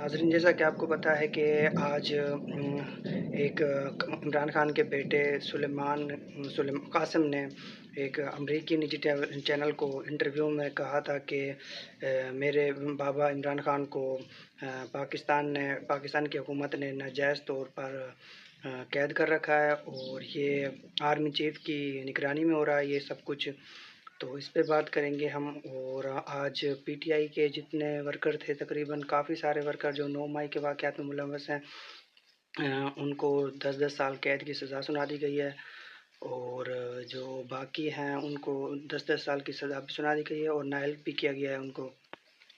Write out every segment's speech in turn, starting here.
ناظرین، جیسا کہ آپ کو پتہ ہے کہ آج ایک عمران خان کے بیٹے قاسم نے ایک امریکی نجی چینل کو انٹرویو میں کہا تھا کہ میرے بابا عمران خان کو پاکستان کی حکومت نے ناجائز طور پر قید کر رکھا ہے، اور یہ آرمی چیف کی نگرانی میں ہو رہا ہے یہ سب کچھ۔ تو اس پہ بات کریں گے ہم۔ اور آج پی ٹی آئی کے جتنے ورکر تھے، تقریباً کافی سارے ورکر جو 9 مئی کے واقعات میں ملوث ہیں، ان کو 10 سال قید کی سزا سنا دی گئی ہے، اور جو باقی ہیں ان کو 10 سال کی سزا بھی سنا دی گئی ہے اور نائل بھی کیا گیا ہے ان کو۔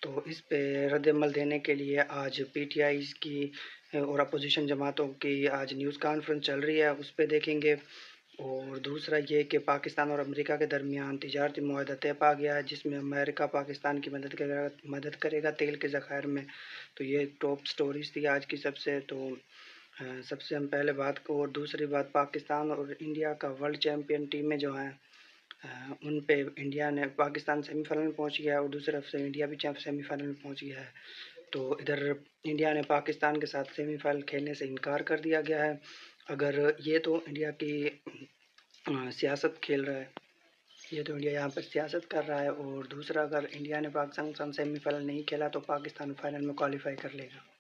تو اس پہ رد عمل دینے کے لیے آج پی ٹی آئی کی اور اپوزیشن جماعتوں کی آج نیوز کانفرنس چل رہی ہے، اس پہ دیکھیں گے۔ اور دوسرا یہ کہ پاکستان اور امریکہ کے درمیان تجارتی معاہدہ طے پا گیا ہے، جس میں امریکہ پاکستان کی مدد کرے گا تیل کے ذخائر میں۔ تو یہ ٹاپ سٹوریز تھی آج کی سب سے۔ تو سب سے ہم پہلے بات کو، اور دوسری بات، پاکستان اور انڈیا کا ورلڈ چیمپئن ٹیمیں جو ہیں ان پہ پاکستان سیمی فائنل میں پہنچ گیا ہے، اور دوسری طرف سے انڈیا بھی سیمی فائنل میں پہنچ گیا ہے۔ تو ادھر انڈیا نے پاکستان کے ساتھ سیمی فائنل کھیلنے سے انکار کر دیا گیا ہے۔ اگر یہ تو انڈیا کی سیاست کھیل رہا ہے، یہ تو انڈیا یہاں پر سیاست کر رہا ہے، اور دوسرا اگر انڈیا نے پاکستان کے ساتھ سیمی فائنل نہیں کھیلا تو پاکستان فائنل میں کوالیفائی کر لے گا۔